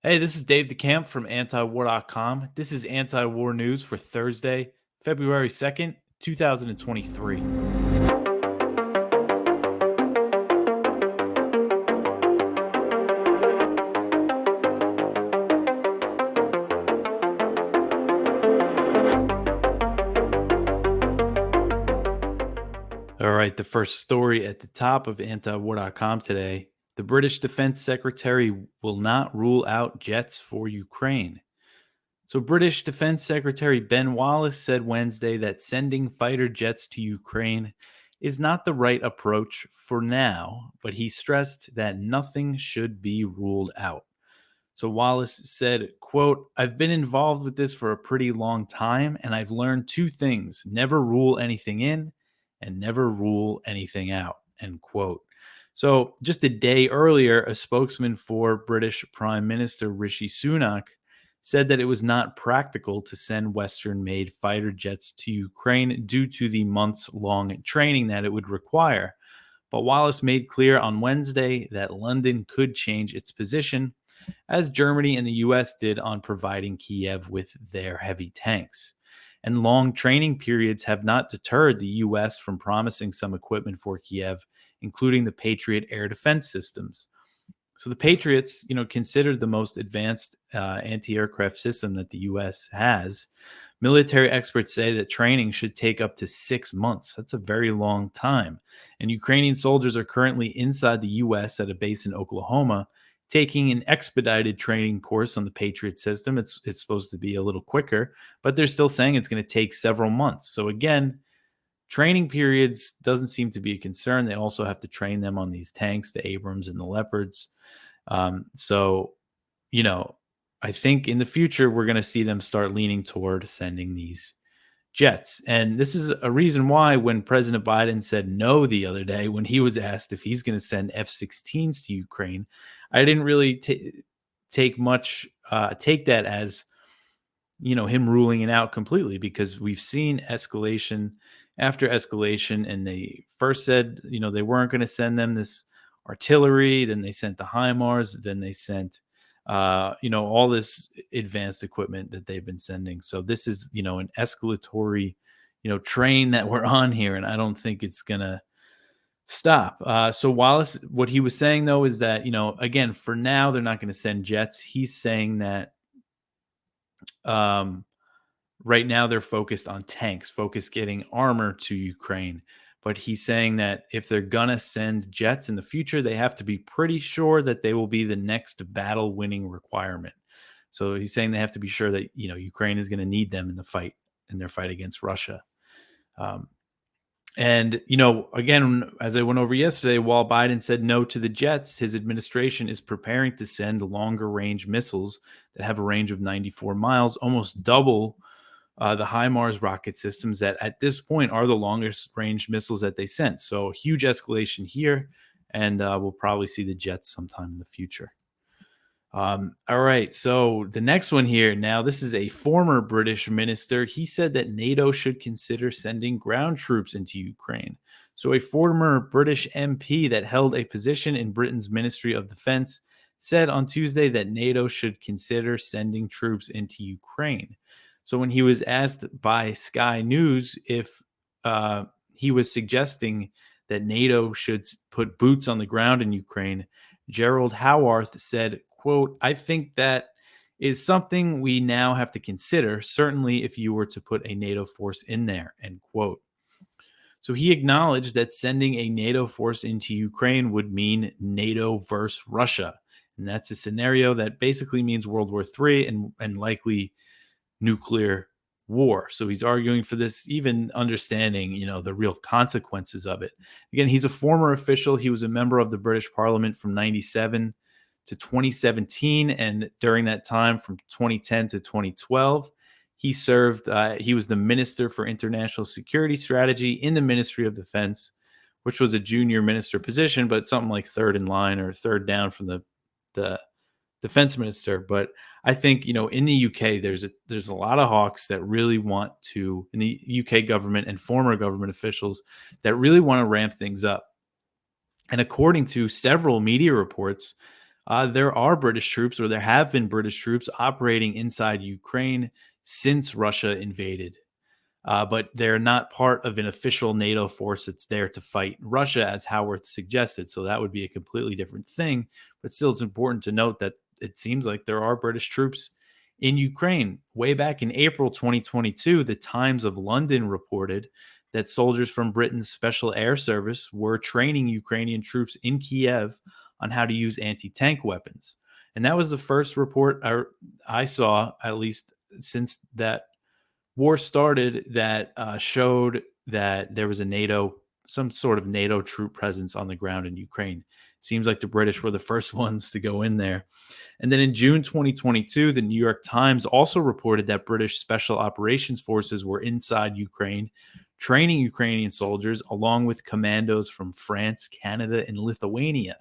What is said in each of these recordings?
Hey, this is Dave DeCamp from antiwar.com. This is anti-war news for Thursday, February 2nd, 2023. All right, the first story at the top of antiwar.com today. The British Defense Secretary will not rule out jets for Ukraine. So, British Defense Secretary Ben Wallace said Wednesday that sending fighter jets to Ukraine is not the right approach for now, but he stressed that nothing should be ruled out. So Wallace said, quote, "I've been involved with this for a pretty long time, and I've learned two things: never rule anything in and never rule anything out," end quote. So just a day earlier, a spokesman for British Prime Minister Rishi Sunak said that it was not practical to send Western-made fighter jets to Ukraine due to the months-long training that it would require. But Wallace made clear on Wednesday that London could change its position, as Germany and the US did on providing Kyiv with their heavy tanks. And long training periods have not deterred the US from promising some equipment for Kyiv, including the Patriot air defense systems. So the Patriots, considered the most advanced anti-aircraft system that the U.S. has. Military experts say that training should take up to 6 months. That's a very long time. And Ukrainian soldiers are currently inside the U.S. at a base in Oklahoma, taking an expedited training course on the Patriot system. It's supposed to be a little quicker, but they're still saying it's going to take several months. So again, training periods doesn't seem to be a concern. They also have to train them on these tanks, the Abrams and the Leopards. So, you know, I think in the future, we're going to see them start leaning toward sending these jets. And this is a reason why when President Biden said no the other day, when he was asked if he's going to send F 16s to Ukraine, I didn't really take that as, him ruling it out completely, because we've seen escalation after escalation. And they first said, they weren't going to send them this artillery. Then they sent the HIMARS. Then they sent, all this advanced equipment that they've been sending. So this is, an escalatory, train that we're on here. And I don't think it's going to stop. So Wallace, what he was saying though, is that, again, for now, they're not going to send jets. He's saying that, um, right now they're focused on tanks, focused getting armor to Ukraine. But he's saying that if they're gonna send jets in the future, they have to be pretty sure that they will be the next battle winning requirement. So he's saying they have to be sure that Ukraine is going to need them in their fight against Russia. Um, and again, as I went over yesterday, while Biden said no to the jets, his administration is preparing to send longer range missiles that have a range of 94 miles, almost double the HIMARS rocket systems that at this point are the longest range missiles that they sent. So huge escalation here, and we'll probably see the jets sometime in the future. All right, so the next one here. Now, this is a former British minister. He said that NATO should consider sending ground troops into Ukraine. So a former British MP that held a position in Britain's Ministry of Defense said on Tuesday that NATO should consider sending troops into Ukraine. So when he was asked by Sky News if he was suggesting that NATO should put boots on the ground in Ukraine, Gerald Howarth said, quote, "I think that is something we now have to consider, certainly if you were to put a NATO force in there," end quote. So he acknowledged that sending a NATO force into Ukraine would mean NATO versus Russia. And that's a scenario that basically means World War III and likely nuclear war. So he's arguing for this, even understanding, the real consequences of it. Again, he's a former official. He was a member of the British Parliament from 97 to 2017. And during that time, from 2010 to 2012, he served, he was the Minister for International Security Strategy in the Ministry of Defense, which was a junior minister position, but something like third in line or third down from the defense minister. But I think, in the UK, there's a lot of hawks that really want to, in the UK government and former government officials, that really want to ramp things up. And according to several media reports, There are British troops, or there have been British troops operating inside Ukraine since Russia invaded. But they're not part of an official NATO force that's there to fight Russia, as Howarth suggested. So that would be a completely different thing. But still, it's important to note that it seems like there are British troops in Ukraine. Way back in April 2022, the Times of London reported that soldiers from Britain's Special Air Service were training Ukrainian troops in Kiev on how to use anti tank weapons. And that was the first report I saw, at least since that war started, that showed that there was some sort of NATO troop presence on the ground in Ukraine. Seems like the British were the first ones to go in there. And then in June 2022, the New York Times also reported that British Special Operations Forces were inside Ukraine, training Ukrainian soldiers along with commandos from France, Canada, and Lithuania.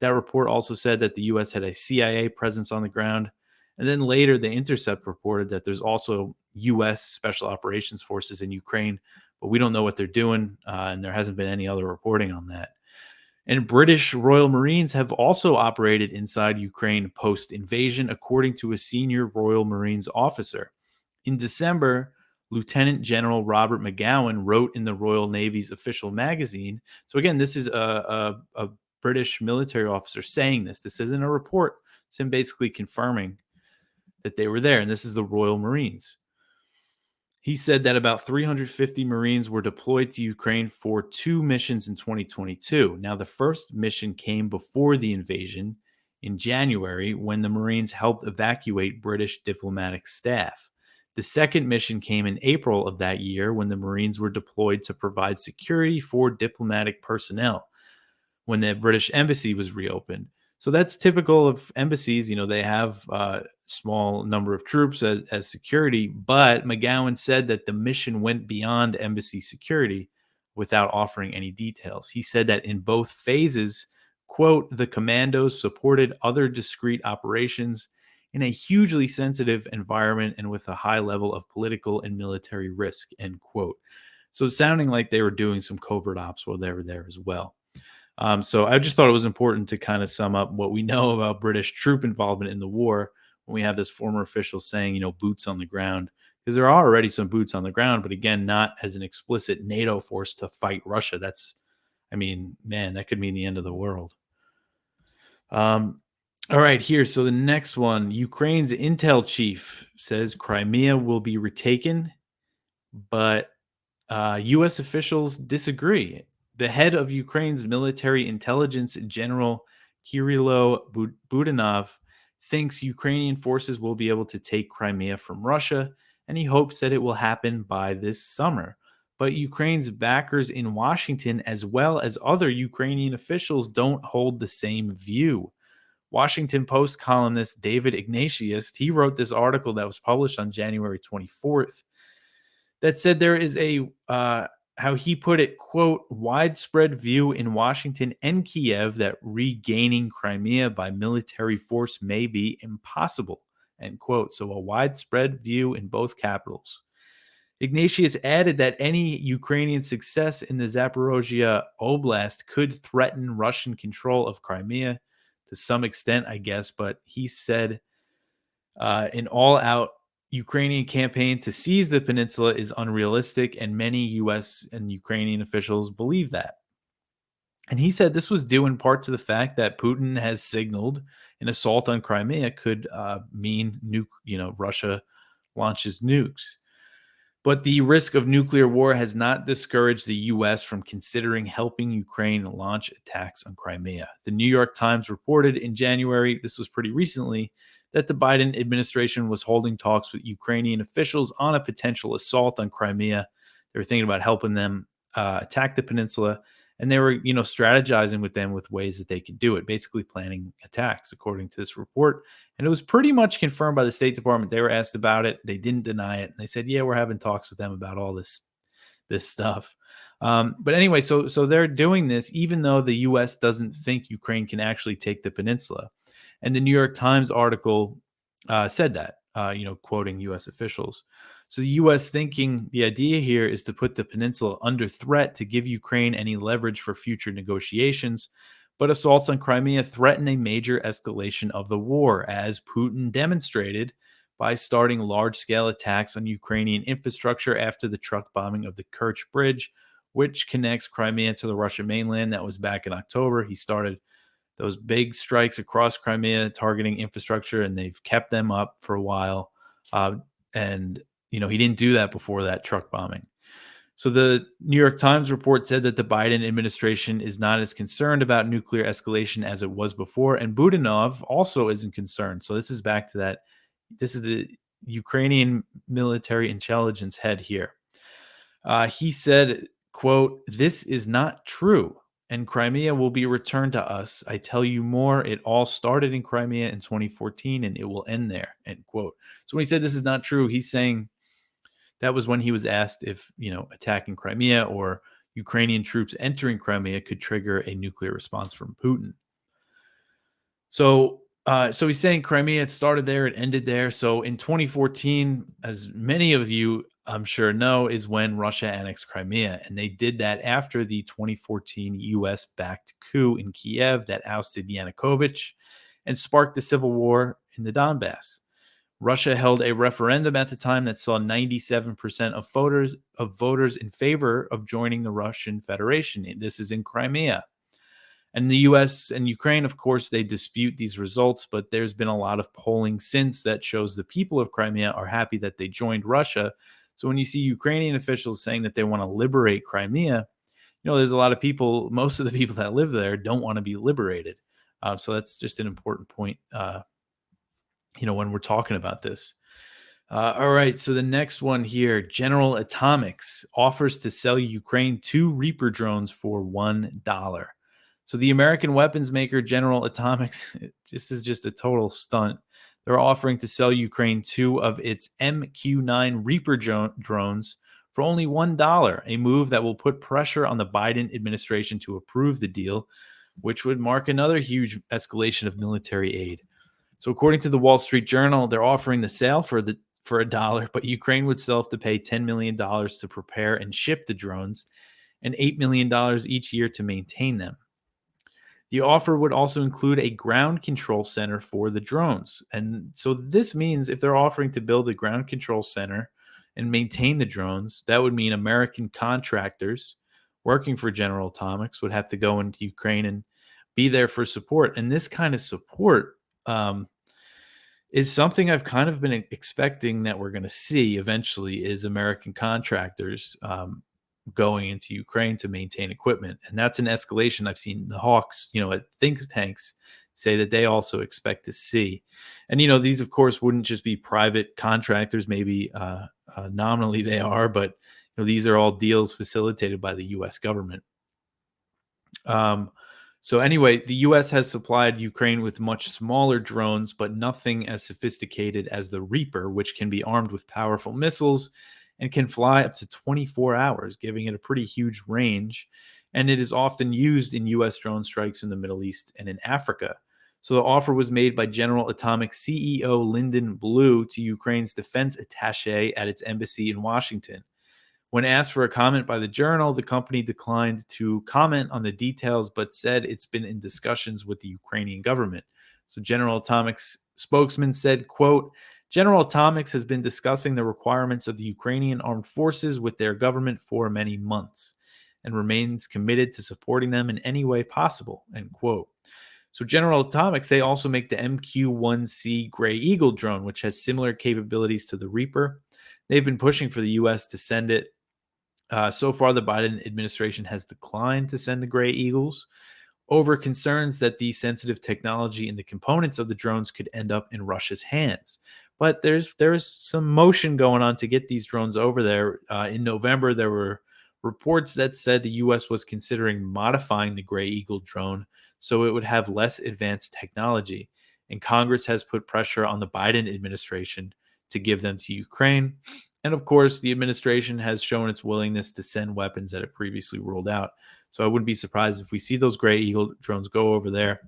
That report also said that the U.S. had a CIA presence on the ground. And then later, The Intercept reported that there's also U.S. Special Operations Forces in Ukraine, but we don't know what they're doing, and there hasn't been any other reporting on that. And British Royal Marines have also operated inside Ukraine post-invasion, according to a senior Royal Marines officer. In December, Lieutenant General Robert McGowan wrote in the Royal Navy's official magazine. So again, this is a British military officer saying this. This isn't a report. It's him basically confirming that they were there, and this is the Royal Marines. He said that about 350 Marines were deployed to Ukraine for 2 missions in 2022. Now, the first mission came before the invasion in January when the Marines helped evacuate British diplomatic staff. The second mission came in April of that year when the Marines were deployed to provide security for diplomatic personnel when the British embassy was reopened. So that's typical of embassies. They have a small number of troops as security, but McGowan said that the mission went beyond embassy security without offering any details. He said that in both phases, quote, the commandos supported other discrete operations in a hugely sensitive environment and with a high level of political and military risk, end quote. So sounding like they were doing some covert ops while they were there as well. So I just thought it was important to kind of sum up what we know about British troop involvement in the war when we have this former official saying, boots on the ground, because there are already some boots on the ground, but again, not as an explicit NATO force to fight Russia. Man, that could mean the end of the world. All right, here. So the next one, Ukraine's intel chief says Crimea will be retaken, but U.S. officials disagree. The head of Ukraine's military intelligence, General Kirilo Budanov, thinks Ukrainian forces will be able to take Crimea from Russia, and he hopes that it will happen by this summer. But Ukraine's backers in Washington, as well as other Ukrainian officials, don't hold the same view. Washington Post columnist David Ignatius, he wrote this article that was published on January 24th that said there is a how he put it, quote, widespread view in Washington and Kyiv that regaining Crimea by military force may be impossible, end quote. So a widespread view in both capitals. Ignatius added that any Ukrainian success in the Zaporozhye Oblast could threaten Russian control of Crimea to some extent, I guess, but he said an all-out Ukrainian campaign to seize the peninsula is unrealistic, and many U.S. and Ukrainian officials believe that. And he said this was due in part to the fact that Putin has signaled an assault on Crimea could mean Russia launches nukes. But the risk of nuclear war has not discouraged the U.S. from considering helping Ukraine launch attacks on Crimea. The New York Times reported in January, this was pretty recently, that the Biden administration was holding talks with Ukrainian officials on a potential assault on Crimea. They were thinking about helping them attack the peninsula, and they were, strategizing with them with ways that they could do it, basically planning attacks, according to this report. And it was pretty much confirmed by the State Department. They were asked about it. They didn't deny it. And they said, yeah, we're having talks with them about all this stuff. But anyway, so they're doing this even though the U.S. doesn't think Ukraine can actually take the peninsula. And the New York Times article said that, quoting U.S. officials. So the U.S. thinking the idea here is to put the peninsula under threat to give Ukraine any leverage for future negotiations. But assaults on Crimea threaten a major escalation of the war, as Putin demonstrated by starting large scale attacks on Ukrainian infrastructure after the truck bombing of the Kerch Bridge, which connects Crimea to the Russian mainland. That was back in October. He started those big strikes across Crimea targeting infrastructure, and they've kept them up for a while. And, he didn't do that before that truck bombing. So the New York Times report said that the Biden administration is not as concerned about nuclear escalation as it was before, and Budanov also isn't concerned. So this is back to that. This is the Ukrainian military intelligence head here. He said, quote, "This is not true, and Crimea will be returned to us. I tell you more, it all started in Crimea in 2014, and it will end there," end quote. So when he said this is not true, he's saying that was when he was asked if, attacking Crimea or Ukrainian troops entering Crimea could trigger a nuclear response from Putin. So he's saying Crimea, it started there, it ended there. So in 2014, as many of you I'm sure know, is when Russia annexed Crimea, and they did that after the 2014 U.S.-backed coup in Kyiv that ousted Yanukovych and sparked the civil war in the Donbass. Russia held a referendum at the time that saw 97% of voters in favor of joining the Russian Federation. This is in Crimea. And the US and Ukraine, of course, they dispute these results, but there's been a lot of polling since that shows the people of Crimea are happy that they joined Russia. So when you see Ukrainian officials saying that they want to liberate Crimea, there's a lot of people, most of the people that live there don't want to be liberated. So that's just an important point, when we're talking about this. All right, so the next one here, General Atomics offers to sell Ukraine 2 Reaper drones for $1. So the American weapons maker General Atomics, this is just a total stunt. They're offering to sell Ukraine 2 of its MQ-9 Reaper drones for only $1, a move that will put pressure on the Biden administration to approve the deal, which would mark another huge escalation of military aid. So according to the Wall Street Journal, they're offering the sale for $1, but Ukraine would still have to pay $10 million to prepare and ship the drones and $8 million each year to maintain them. The offer would also include a ground control center for the drones. And so this means if they're offering to build a ground control center and maintain the drones, that would mean American contractors working for General Atomics would have to go into Ukraine and be there for support. And this kind of support is something I've kind of been expecting that we're going to see eventually, is American contractors going into Ukraine to maintain equipment. And that's an escalation I've seen the Hawks, at think tanks say that they also expect to see. And, these, of course, wouldn't just be private contractors. Maybe nominally they are, but these are all deals facilitated by the U.S. government. So anyway, the U.S. has supplied Ukraine with much smaller drones, but nothing as sophisticated as the Reaper, which can be armed with powerful missiles and can fly up to 24 hours, giving it a pretty huge range. And it is often used in U.S. drone strikes in the Middle East and in Africa. So the offer was made by General Atomics CEO Lyndon Blue to Ukraine's defense attaché at its embassy in Washington. When asked for a comment by the Journal, the company declined to comment on the details, but said it's been in discussions with the Ukrainian government. So General Atomics spokesman said, quote, "General Atomics has been discussing the requirements of the Ukrainian armed forces with their government for many months and remains committed to supporting them in any way possible," end quote. So General Atomics, they also make the MQ-1C Gray Eagle drone, which has similar capabilities to the Reaper. They've been pushing for the U.S. to send it. So far, the Biden administration has declined to send the Gray Eagles over concerns that the sensitive technology and the components of the drones could end up in Russia's hands. But there's some motion going on to get these drones over there. In November, there were reports that said the U.S. was considering modifying the Gray Eagle drone so it would have less advanced technology. And Congress has put pressure on the Biden administration to give them to Ukraine. And of course, the administration has shown its willingness to send weapons that it previously ruled out. So I wouldn't be surprised if we see those Gray Eagle drones go over there.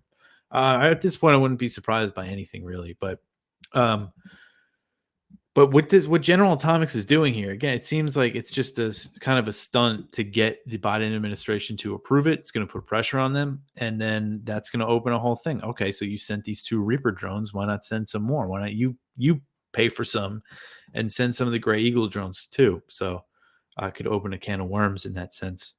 At this point, I wouldn't be surprised by anything really. But But what General Atomics is doing here, again, it seems like it's just kind of a stunt to get the Biden administration to approve it. It's going to put pressure on them, and then that's going to open a whole thing. Okay, so you sent these 2 Reaper drones. Why not send some more? Why not you pay for some and send some of the Gray Eagle drones too? So I could open a can of worms in that sense.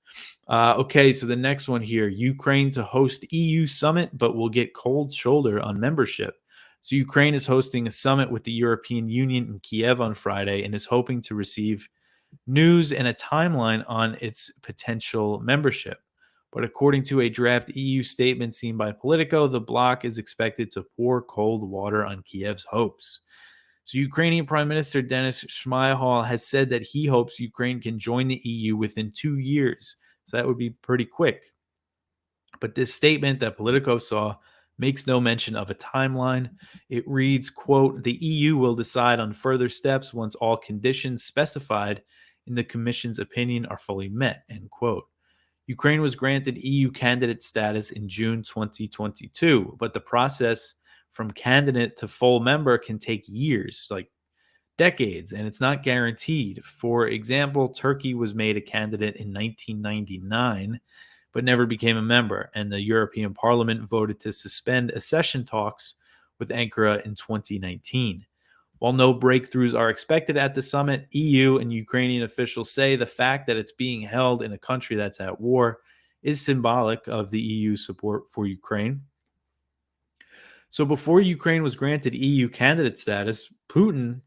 Okay, so the next one here: Ukraine to host EU summit, but will get cold shoulder on membership. So Ukraine is hosting a summit with the European Union in Kyiv on Friday and is hoping to receive news and a timeline on its potential membership. But according to a draft EU statement seen by Politico, the bloc is expected to pour cold water on Kiev's hopes. So Ukrainian Prime Minister Denis Shmyhal has said that he hopes Ukraine can join the EU within 2 years. So that would be pretty quick. But this statement that Politico saw makes no mention of a timeline. It reads, quote, "The EU will decide on further steps once all conditions specified in the Commission's opinion are fully met," end quote. Ukraine was granted EU candidate status in June 2022, but the process from candidate to full member can take years, like decades, and it's not guaranteed. For example, Turkey was made a candidate in 1999 but never became a member, and the European Parliament voted to suspend accession talks with Ankara in 2019. While no breakthroughs are expected at the summit, EU and Ukrainian officials say the fact that it's being held in a country that's at war is symbolic of the EU's support for Ukraine. So before Ukraine was granted EU candidate status, Putin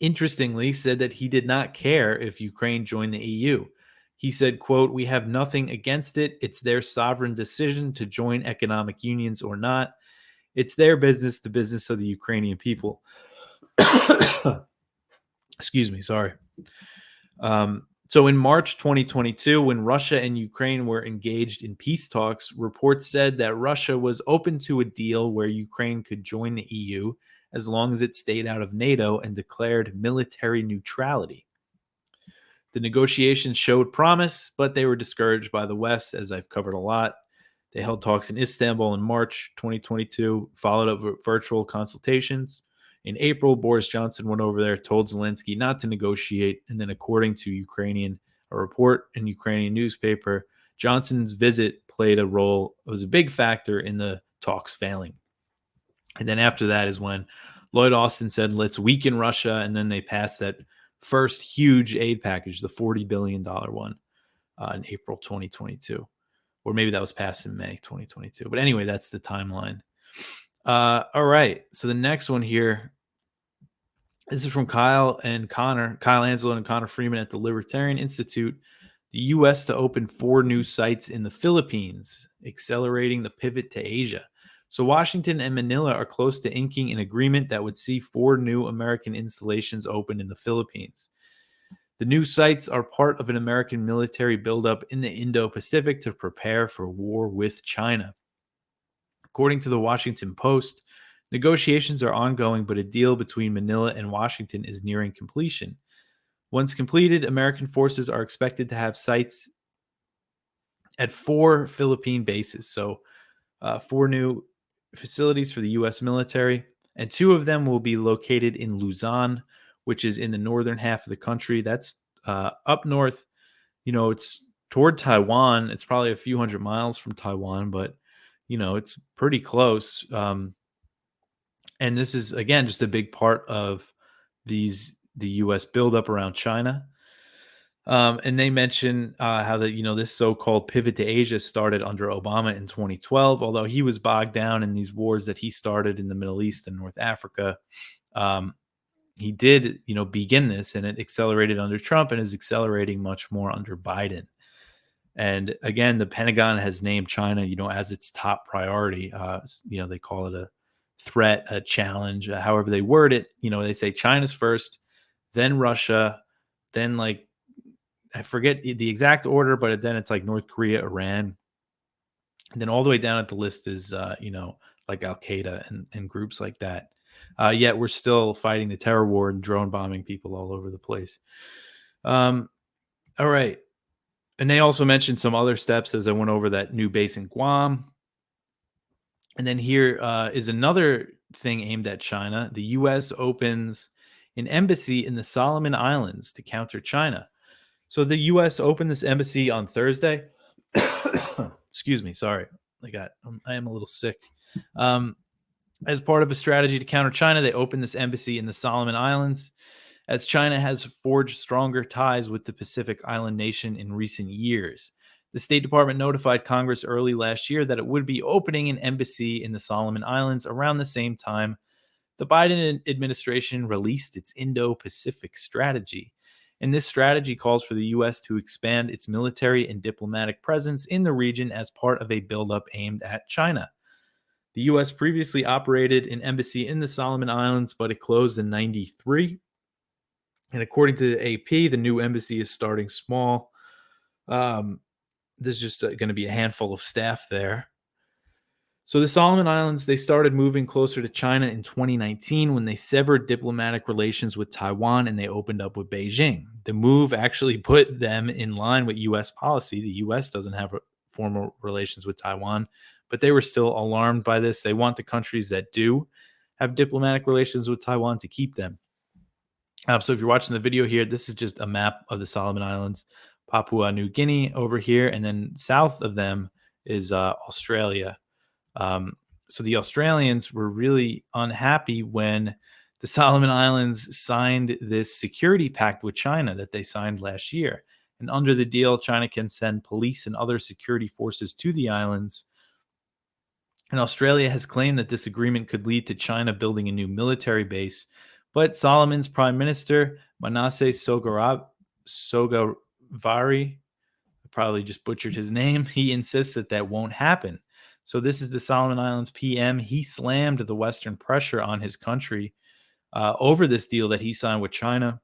interestingly said that he did not care if Ukraine joined the EU. He said, quote, "We have nothing against it. It's their sovereign decision to join economic unions or not. It's their business, the business of the Ukrainian people." Excuse me, sorry. So in March 2022, when Russia and Ukraine were engaged in peace talks, reports said that Russia was open to a deal where Ukraine could join the EU as long as it stayed out of NATO and declared military neutrality. The negotiations showed promise, but they were discouraged by the West, as I've covered a lot. They held talks in Istanbul in March 2022, followed up with virtual consultations. In April, Boris Johnson went over there, told Zelensky not to negotiate, and then, according to a report in Ukrainian newspaper, Johnson's visit played a role, was a big factor in the talks failing. And then after that is when Lloyd Austin said, "Let's weaken Russia," and then they passed that first huge aid package, the $40 billion one, in April 2022. Or maybe that was passed in May 2022. But anyway, that's the timeline. All right. So the next one here, this is from Kyle Ansel and Connor Freeman at the Libertarian Institute. The U.S. to open 4 new sites in the Philippines, accelerating the pivot to Asia. So Washington and Manila are close to inking an agreement that would see 4 new American installations open in the Philippines. The new sites are part of an American military buildup in the Indo-Pacific to prepare for war with China. According to the Washington Post, negotiations are ongoing, but a deal between Manila and Washington is nearing completion. Once completed, American forces are expected to have sites at 4 Philippine bases. So 4 new facilities for the U.S. military, and 2 of them will be located in Luzon, which is in the northern half of the country. That's up north. It's toward Taiwan. It's probably a few hundred miles from Taiwan, but it's pretty close. And this is, again, just a big part of the U.S. buildup around China. And they mention how this so-called pivot to Asia started under Obama in 2012, although he was bogged down in these wars that he started in the Middle East and North Africa. He did, begin this, and it accelerated under Trump and is accelerating much more under Biden. And again, the Pentagon has named China, as its top priority. They call it a threat, a challenge, however they word it. They say China's first, then Russia, then I forget the exact order, but then it's like North Korea, Iran, and then all the way down at the list is like Al Qaeda and groups like that. Yet we're still fighting the terror war and drone bombing people all over the place. All right. And they also mentioned some other steps as I went over that new base in Guam. And then here is another thing aimed at China. The U.S. opens an embassy in the Solomon Islands to counter China. So the U.S. opened this embassy on Thursday. Excuse me, sorry. I am a little sick. As part of a strategy to counter China, they opened this embassy in the Solomon Islands, as China has forged stronger ties with the Pacific island nation in recent years. The State Department notified Congress early last year that it would be opening an embassy in the Solomon Islands around the same time the Biden administration released its Indo-Pacific strategy. And this strategy calls for the U.S. to expand its military and diplomatic presence in the region as part of a buildup aimed at China. The U.S. previously operated an embassy in the Solomon Islands, but it closed in 93. And according to the AP, the new embassy is starting small. There's just going to be a handful of staff there. So the Solomon Islands, they started moving closer to China in 2019 when they severed diplomatic relations with Taiwan and they opened up with Beijing. The move actually put them in line with U.S. policy. The U.S. doesn't have formal relations with Taiwan, but they were still alarmed by this. They want the countries that do have diplomatic relations with Taiwan to keep them. So if you're watching the video here, this is just a map of the Solomon Islands, Papua New Guinea over here, and then south of them is Australia. So the Australians were really unhappy when the Solomon Islands signed this security pact with China that they signed last year. And under the deal, China can send police and other security forces to the islands. And Australia has claimed that this agreement could lead to China building a new military base. But Solomon's Prime Minister, Manasseh Sogavari, probably just butchered his name, he insists that that won't happen. So this is the Solomon Islands PM. He slammed the Western pressure on his country over this deal that he signed with China,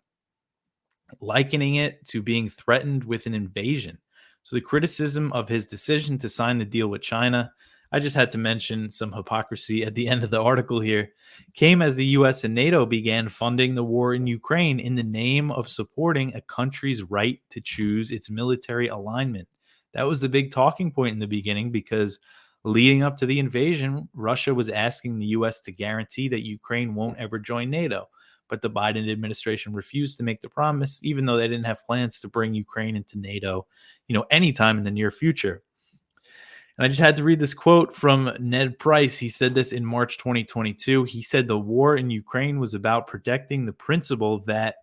likening it to being threatened with an invasion. So the criticism of his decision to sign the deal with China, I just had to mention some hypocrisy at the end of the article here, came as the US and NATO began funding the war in Ukraine in the name of supporting a country's right to choose its military alignment. That was the big talking point in the beginning because leading up to the invasion, Russia was asking the U.S. to guarantee that Ukraine won't ever join NATO. But the Biden administration refused to make the promise, even though they didn't have plans to bring Ukraine into NATO, anytime in the near future. And I just had to read this quote from Ned Price. He said this in March 2022. He said the war in Ukraine was about protecting the principle that,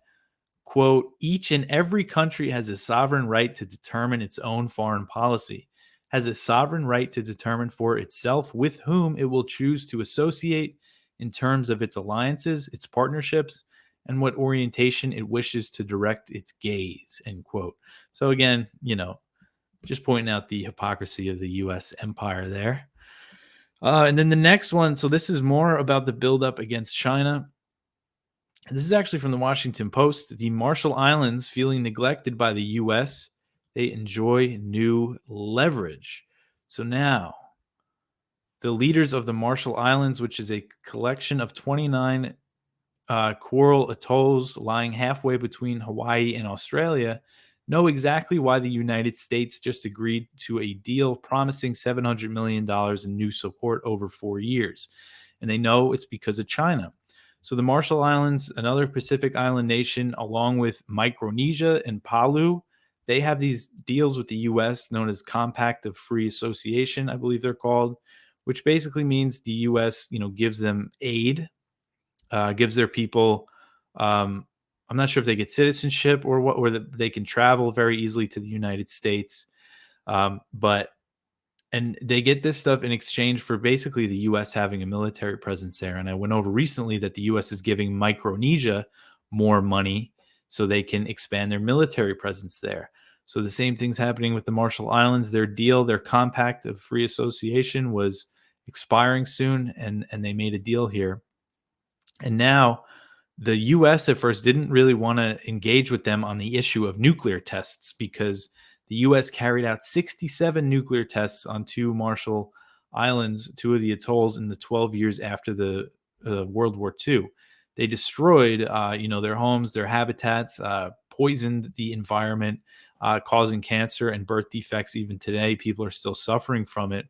quote, each and every country has a sovereign right to determine its own foreign policy, has a sovereign right to determine for itself with whom it will choose to associate in terms of its alliances, its partnerships, and what orientation it wishes to direct its gaze, end quote. So again, just pointing out the hypocrisy of the U.S. empire there. And then the next one, so this is more about the buildup against China. This is actually from the Washington Post. The Marshall Islands feeling neglected by the U.S., they enjoy new leverage. So now, the leaders of the Marshall Islands, which is a collection of 29 coral atolls lying halfway between Hawaii and Australia, know exactly why the United States just agreed to a deal promising $700 million in new support over 4 years. And they know it's because of China. So the Marshall Islands, another Pacific island nation, along with Micronesia and Palau, they have these deals with the U.S. known as Compact of Free Association, I believe they're called, which basically means the U.S. gives them aid, gives their people. I'm not sure if they get citizenship or what, or they can travel very easily to the United States, and they get this stuff in exchange for basically the U.S. having a military presence there. And I went over recently that the U.S. is giving Micronesia more money so they can expand their military presence there. So the same thing's happening with the Marshall Islands. Their deal, their compact of free association was expiring soon, and they made a deal here. And now the U.S. at first didn't really want to engage with them on the issue of nuclear tests because the U.S. carried out 67 nuclear tests on two Marshall Islands, two of the atolls, in the 12 years after the World War II. They destroyed, their homes, their habitats, poisoned the environment, causing cancer and birth defects. Even today, people are still suffering from it.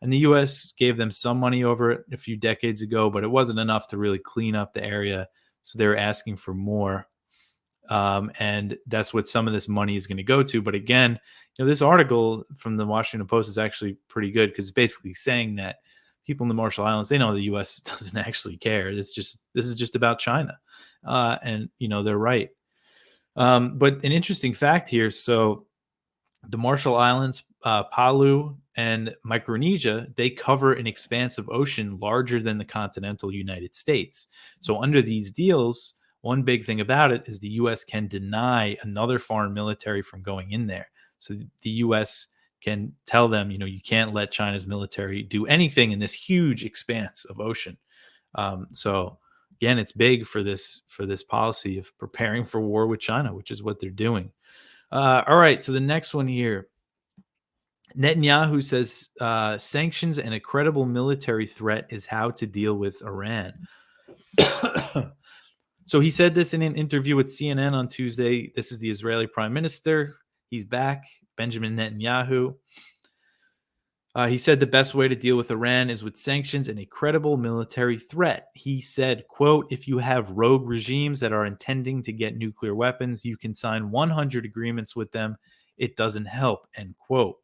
And the U.S. gave them some money over it a few decades ago, but it wasn't enough to really clean up the area So they're asking for more. And that's what some of this money is going to go to. But again, this article from the Washington Post is actually pretty good because it's basically saying that people in the Marshall Islands, they know the U.S. doesn't actually care. This is just about China, and they're right. But an interesting fact here: so the Marshall Islands, Palau, and Micronesia, they cover an expanse of ocean larger than the continental United States. So under these deals, one big thing about it is the U.S. can deny another foreign military from going in there. So the U.S. can tell them, you can't let China's military do anything in this huge expanse of ocean. So again, it's big for this policy of preparing for war with China, which is what they're doing. All right, so the next one here. Netanyahu says sanctions and a credible military threat is how to deal with Iran. So he said this in an interview with CNN on Tuesday. This is the Israeli prime minister. He's back, Benjamin Netanyahu. He said the best way to deal with Iran is with sanctions and a credible military threat. He said, quote, if you have rogue regimes that are intending to get nuclear weapons, you can sign 100 agreements with them. It doesn't help, end quote.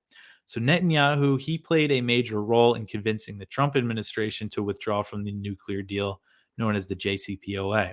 So Netanyahu, he played a major role in convincing the Trump administration to withdraw from the nuclear deal known as the JCPOA.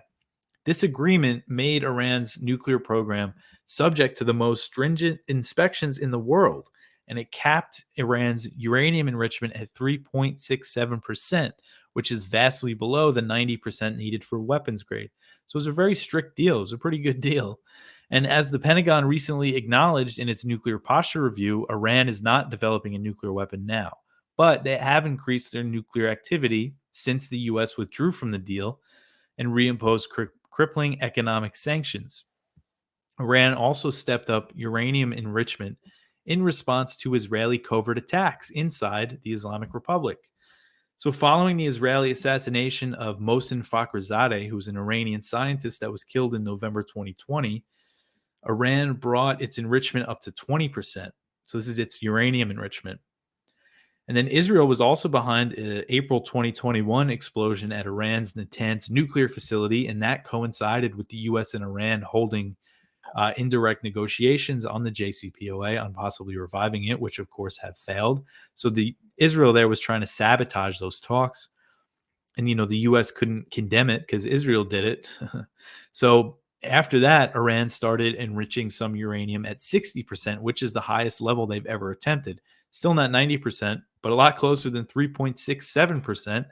This agreement made Iran's nuclear program subject to the most stringent inspections in the world, and it capped Iran's uranium enrichment at 3.67%, which is vastly below the 90% needed for weapons grade. So it was a very strict deal. It was a pretty good deal. And as the Pentagon recently acknowledged in its nuclear posture review, Iran is not developing a nuclear weapon now, but they have increased their nuclear activity since the U.S. withdrew from the deal and reimposed crippling economic sanctions. Iran also stepped up uranium enrichment in response to Israeli covert attacks inside the Islamic Republic. So following the Israeli assassination of Mohsen Fakhrizadeh, who's an Iranian scientist that was killed in November 2020, Iran brought its enrichment up to 20%. So this is its uranium enrichment. And then Israel was also behind an April 2021 explosion at Iran's Natanz nuclear facility, and that coincided with the U.S. and Iran holding indirect negotiations on the JCPOA on possibly reviving it, which of course have failed. So the Israel there was trying to sabotage those talks, and the U.S. couldn't condemn it because Israel did it. So after that, Iran started enriching some uranium at 60%, which is the highest level they've ever attempted. Still not 90%, but a lot closer than 3.67%.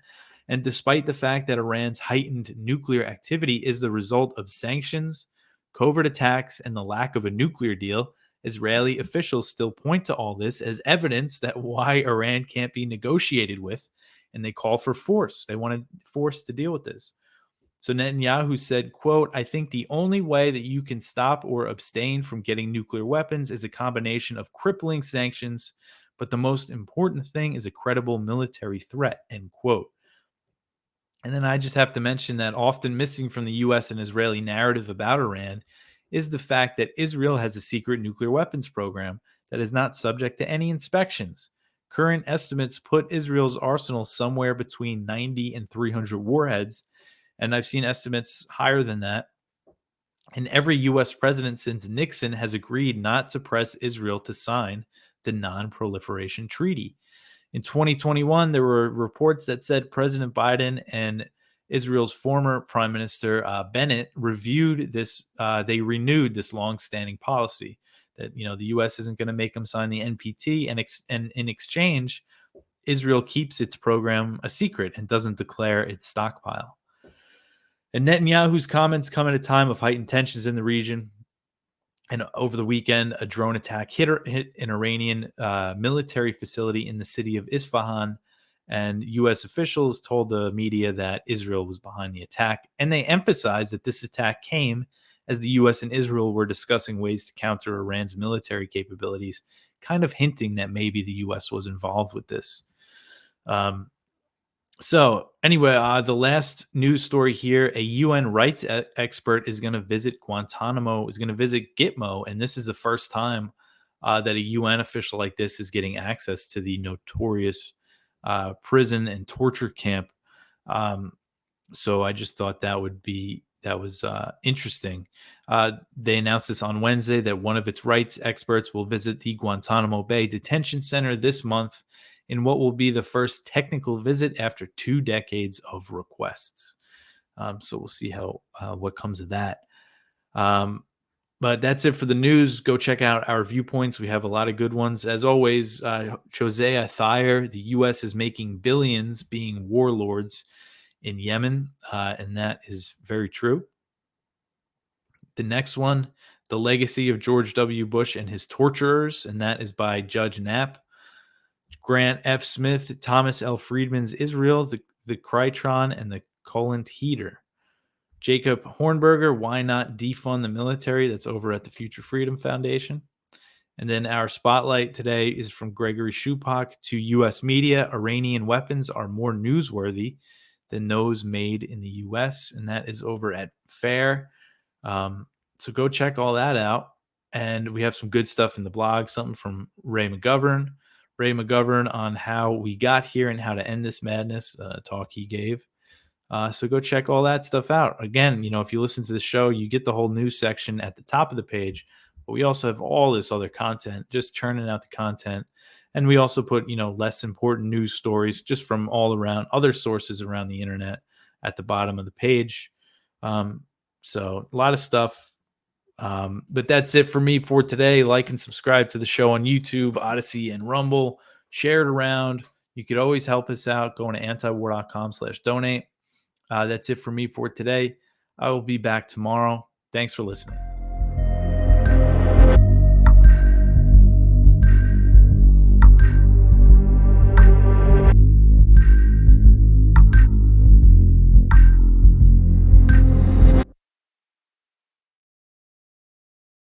And despite the fact that Iran's heightened nuclear activity is the result of sanctions, covert attacks, and the lack of a nuclear deal, Israeli officials still point to all this as evidence that why Iran can't be negotiated with, and they call for force. They wanted force to deal with this. So Netanyahu said, quote, I think the only way that you can stop or abstain from getting nuclear weapons is a combination of crippling sanctions, but the most important thing is a credible military threat, end quote. And then I just have to mention that often missing from the U.S. and Israeli narrative about Iran is the fact that Israel has a secret nuclear weapons program that is not subject to any inspections. Current estimates put Israel's arsenal somewhere between 90 and 300 warheads, and I've seen estimates higher than that. And every U.S. president since Nixon has agreed not to press Israel to sign the Non-Proliferation Treaty. In 2021, there were reports that said President Biden and Israel's former Prime Minister Bennett reviewed this. They renewed this long-standing policy that the U.S. isn't going to make them sign the NPT, and in exchange, Israel keeps its program a secret and doesn't declare its stockpile. And Netanyahu's comments come at a time of heightened tensions in the region. And over the weekend, a drone attack hit an Iranian military facility in the city of Isfahan. And U.S. officials told the media that Israel was behind the attack. And they emphasized that this attack came as the U.S. and Israel were discussing ways to counter Iran's military capabilities, kind of hinting that maybe the U.S. was involved with this. So anyway, the last news story here, a UN rights expert is going to visit Guantanamo, is going to visit Gitmo, and this is the first time that a UN official like this is getting access to the notorious prison and torture camp. So I just thought that would be that was interesting. They announced this on Wednesday that one of its rights experts will visit the Guantanamo Bay Detention Center this month in what will be the first technical visit after 2 decades of requests. So we'll see how what comes of that. Um, but that's it for the news. Go check out our viewpoints. We have a lot of good ones. As always, Josiah Thayer, the U.S. is making billions being warlords in Yemen, and that is very true. The next one, The Legacy of George W. Bush and His Torturers, and that is by Judge Knapp. Grant F. Smith, Thomas L. Friedman's Israel, the Krytron, and the Colent Heater. Jacob Hornberger, Why Not Defund the Military? That's over at the Future Freedom Foundation. And then our spotlight today is from Gregory Shupak to U.S. media. Iranian weapons are more newsworthy than those made in the U.S., and that is over at FAIR. So go check all that out. And we have some good stuff in the blog, something from Ray McGovern on how we got here and how to end this madness, talk he gave. So go check all that stuff out. Again, if you listen to the show, you get the whole news section at the top of the page, but we also have all this other content, just churning out the content. And we also put, less important news stories just from all around other sources around the internet at the bottom of the page. So a lot of stuff. But that's it for me for today. Like and subscribe to the show on YouTube, Odyssey, and Rumble. Share it around. You could always help us out going to antiwar.com/donate. That's it for me for today. I will be back tomorrow. Thanks for listening.